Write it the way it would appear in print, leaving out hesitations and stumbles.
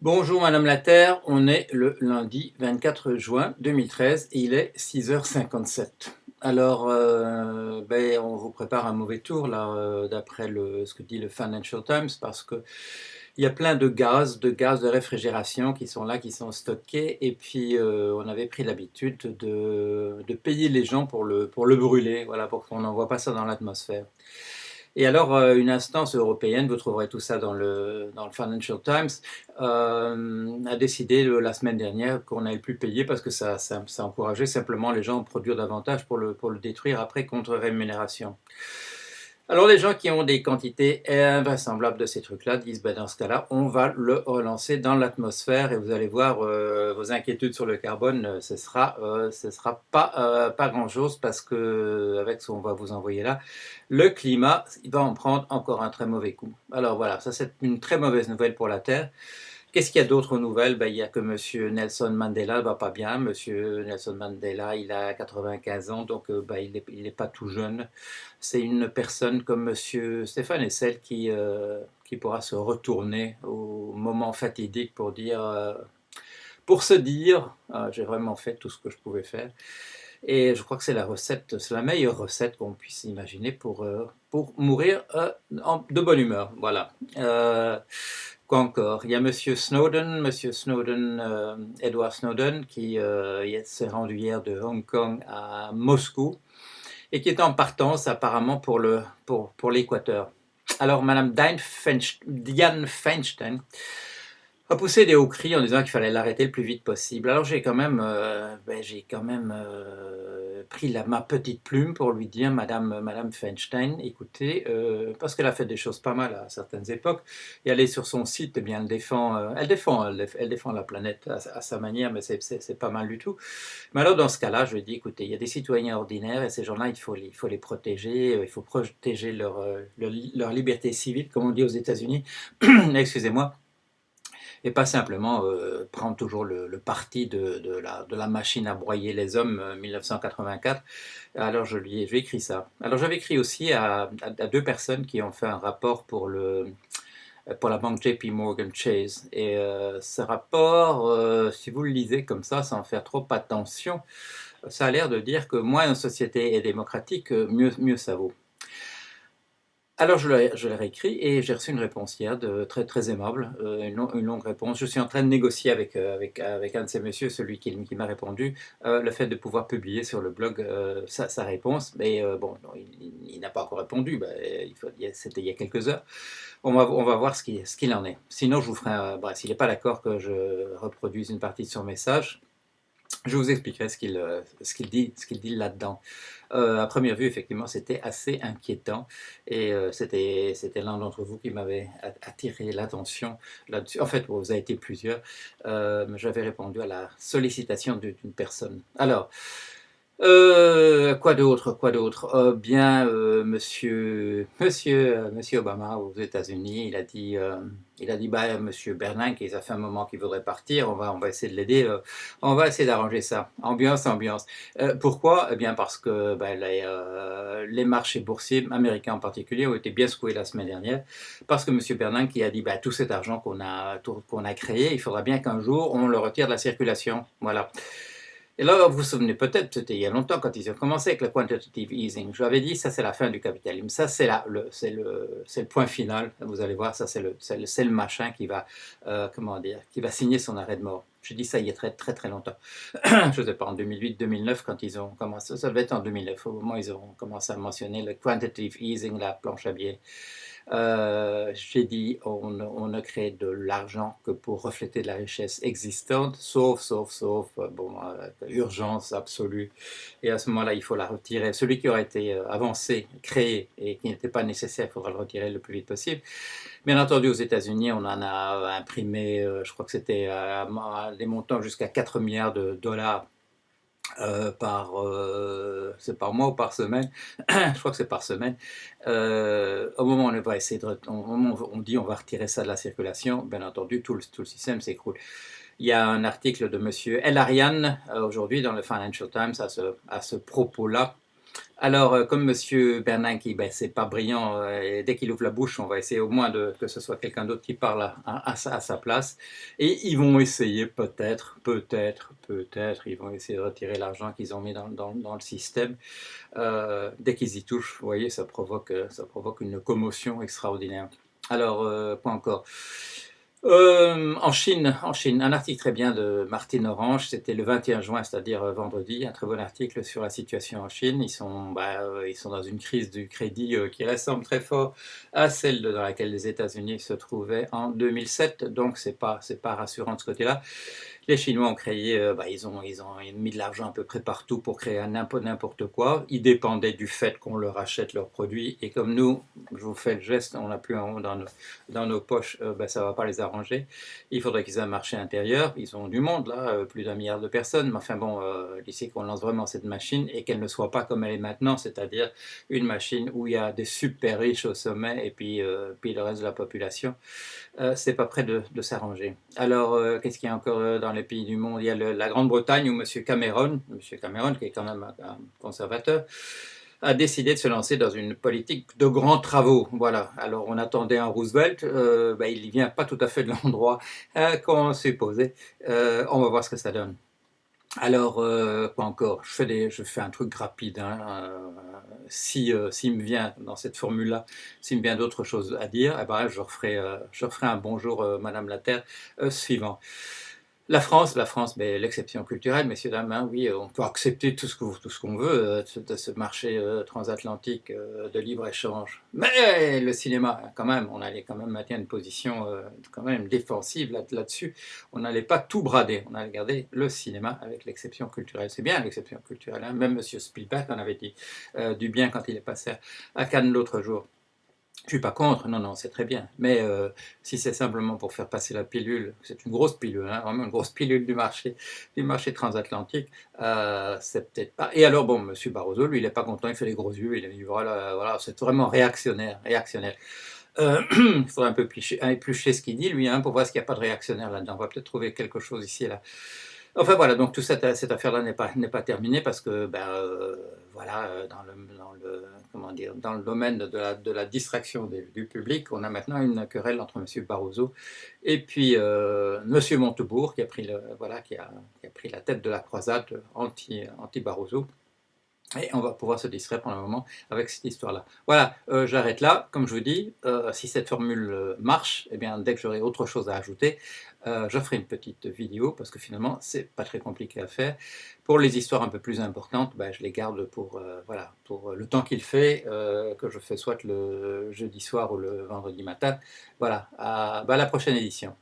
Bonjour Madame la Terre, on est le lundi 24 juin 2013 et il est 6h57. Alors, on vous prépare un mauvais tour là, d'après ce que dit le Financial Times, parce que il y a plein de gaz de réfrigération qui sont là, qui sont stockés, et puis on avait pris l'habitude de payer les gens pour le brûler, voilà, pour qu'on n'envoie pas ça dans l'atmosphère. Et alors, une instance européenne, vous trouverez tout ça dans le Financial Times, a décidé la semaine dernière qu'on n'allait plus payer parce que ça encourageait simplement les gens à produire davantage pour le détruire après contre rémunération. Alors les gens qui ont des quantités invraisemblables de ces trucs-là disent ben, dans ce cas-là, on va le relancer dans l'atmosphère et vous allez voir vos inquiétudes sur le carbone, ce sera pas grand-chose parce que avec ce qu'on va vous envoyer là, le climat il va en prendre encore un très mauvais coup. Alors voilà, ça c'est une très mauvaise nouvelle pour la Terre. Qu'est-ce qu'il y a d'autres nouvelles? Ben, il y a que M. Nelson Mandela ne va pas bien. M. Nelson Mandela, il a 95 ans, donc il n'est pas tout jeune. C'est une personne comme M. Stéphane Hessel qui pourra se retourner au moment fatidique pour se dire j'ai vraiment fait tout ce que je pouvais faire. Et je crois que c'est la meilleure recette qu'on puisse imaginer pour mourir de bonne humeur. Voilà. Quoi encore? Il y a Monsieur Snowden, Edward Snowden, qui s'est rendu hier de Hong Kong à Moscou et qui est en partance apparemment pour l'Équateur. Alors, Madame Dianne Feinstein a poussé des hauts cris en disant qu'il fallait l'arrêter le plus vite possible. Alors j'ai quand même pris ma petite plume pour lui dire, Madame Feinstein, écoutez, parce qu'elle a fait des choses pas mal à certaines époques, et elle est sur son site, eh bien, elle défend la planète à sa manière, mais c'est pas mal du tout. Mais alors dans ce cas-là, je lui dis, écoutez, il y a des citoyens ordinaires et ces gens-là, il faut les protéger, il faut protéger leur liberté civile, comme on dit aux États-Unis, excusez-moi, et pas simplement prendre toujours le parti de la machine à broyer les hommes 1984. Alors j'ai écrit ça. Alors j'avais écrit aussi à deux personnes qui ont fait un rapport pour la banque JP Morgan Chase. Et ce rapport, si vous le lisez comme ça, sans faire trop attention, ça a l'air de dire que moins une société est démocratique, mieux ça vaut. Alors je l'ai réécrit et j'ai reçu une réponse hier très, très aimable, une longue réponse. Je suis en train de négocier avec un de ces messieurs, celui qui m'a répondu, le fait de pouvoir publier sur le blog sa réponse. Mais bon, non, il n'a pas encore répondu, ben, c'était il y a quelques heures. On va voir ce qu'il en est. Sinon, je vous ferai s'il n'est pas d'accord que je reproduise une partie de son message, je vous expliquerai ce qu'il dit là-dedans. À première vue, effectivement, c'était assez inquiétant et c'était l'un d'entre vous qui m'avait attiré l'attention là-dessus. En fait, vous avez été plusieurs, mais j'avais répondu à la sollicitation d'une personne. Alors, quoi d'autre? Quoi d'autre? Bien, Monsieur Obama aux États-Unis, il a dit, bah, Monsieur Bernanke, ça fait un moment qu'il voudrait partir, on va essayer de l'aider, on va essayer d'arranger ça. Ambiance, ambiance. Pourquoi? Eh bien, parce que bah, les marchés boursiers américains en particulier ont été bien secoués la semaine dernière, parce que Monsieur Bernanke a dit, bah, tout cet argent qu'on a créé, il faudra bien qu'un jour on le retire de la circulation. Voilà. Et là, vous vous souvenez peut-être, c'était il y a longtemps quand ils ont commencé avec le quantitative easing. Je vous avais dit, ça c'est la fin du capitalisme. Ça c'est le point final. Vous allez voir, ça c'est le machin qui va, comment dire, qui va signer son arrêt de mort. J'ai dit ça il y a très très très longtemps. Je ne sais pas, en 2008-2009 quand ils ont commencé, ça devait être en 2009, au moment où ils ont commencé à mentionner le quantitative easing, la planche à billets. J'ai dit, on ne crée de l'argent que pour refléter de la richesse existante, sauf, urgence absolue. Et à ce moment-là, il faut la retirer. Celui qui aura été avancé, créé et qui n'était pas nécessaire, il faudra le retirer le plus vite possible. Bien entendu, aux États-Unis, on en a imprimé, je crois que c'était des montants jusqu'à 4 milliards de dollars c'est par mois ou par semaine, je crois que c'est par semaine. Au moment où on va essayer au moment où on dit on va retirer ça de la circulation, bien entendu, tout le système s'écroule. Il y a un article de Monsieur El Arian aujourd'hui dans le Financial Times à ce propos-là. Alors, comme Monsieur Bernanke, ben, c'est pas brillant, et dès qu'il ouvre la bouche, on va essayer au moins que ce soit quelqu'un d'autre qui parle à sa place. Et ils vont essayer peut-être, ils vont essayer de retirer l'argent qu'ils ont mis dans le système. Dès qu'ils y touchent, vous voyez, ça provoque une commotion extraordinaire. Alors, quoi encore? En Chine, un article très bien de Martine Orange, c'était le 21 juin, c'est-à-dire vendredi, un très bon article sur la situation en Chine. Ils sont dans une crise du crédit qui ressemble très fort à celle dans laquelle les États-Unis se trouvaient en 2007, donc c'est pas rassurant de ce côté-là. Les Chinois ont créé, ils ont mis de l'argent à peu près partout pour créer n'importe quoi. Ils dépendaient du fait qu'on leur achète leurs produits. Et comme nous, je vous fais le geste, on n'a plus un rond dans nos poches, ça ne va pas les arranger. Il faudrait qu'ils aient un marché intérieur. Ils ont du monde, là, plus d'1 milliard de personnes. Mais enfin bon, d'ici qu'on lance vraiment cette machine et qu'elle ne soit pas comme elle est maintenant, c'est-à-dire une machine où il y a des super riches au sommet et puis le reste de la population, c'est pas près de s'arranger. Alors, qu'est-ce qu'il y a encore dans les pays du monde? Il y a la Grande-Bretagne où Monsieur Cameron, qui est quand même un conservateur, a décidé de se lancer dans une politique de grands travaux. Voilà. Alors, on attendait un Roosevelt, il ne vient pas tout à fait de l'endroit qu'on supposait. On va voir ce que ça donne. Alors, quoi encore? Je fais un truc rapide, hein, s'il me vient dans cette formule-là, s'il me vient d'autres choses à dire, eh ben, je referai un bonjour, Madame la Terre, suivant. La France, mais l'exception culturelle, messieurs, dames, hein, oui, on peut accepter tout ce qu'on veut de ce marché transatlantique de libre-échange. Mais le cinéma, quand même, on allait quand même maintenir une position quand même défensive là-dessus. On n'allait pas tout brader, on allait garder le cinéma avec l'exception culturelle. C'est bien l'exception culturelle, hein. Même Monsieur Spielberg en avait dit du bien quand il est passé à Cannes l'autre jour. Je suis pas contre, non, non, c'est très bien. Mais si c'est simplement pour faire passer la pilule, c'est une grosse pilule, hein, vraiment une grosse pilule du marché transatlantique, c'est peut-être pas. Et alors, bon, Monsieur Barroso, lui, il n'est pas content, il fait les gros yeux, il dit voilà, voilà, c'est vraiment réactionnaire, réactionnaire. Il faudrait un peu éplucher ce qu'il dit, lui, hein, pour voir s'il n'y a pas de réactionnaire là-dedans. On va peut-être trouver quelque chose ici et là. Enfin voilà, donc toute cette affaire-là n'est pas terminée parce que voilà, comment dire, dans le domaine de la distraction du public, on a maintenant une querelle entre M. Barroso et puis M. Montebourg qui a pris qui a pris la tête de la croisade anti Barroso. Et on va pouvoir se distraire pendant un moment avec cette histoire-là. Voilà, j'arrête là. Comme je vous dis, si cette formule marche, eh bien, dès que j'aurai autre chose à ajouter, je ferai une petite vidéo parce que finalement, c'est pas très compliqué à faire. Pour les histoires un peu plus importantes, je les garde pour, voilà, pour le temps qu'il fait, que je fais soit le jeudi soir ou le vendredi matin. Voilà, à la prochaine édition.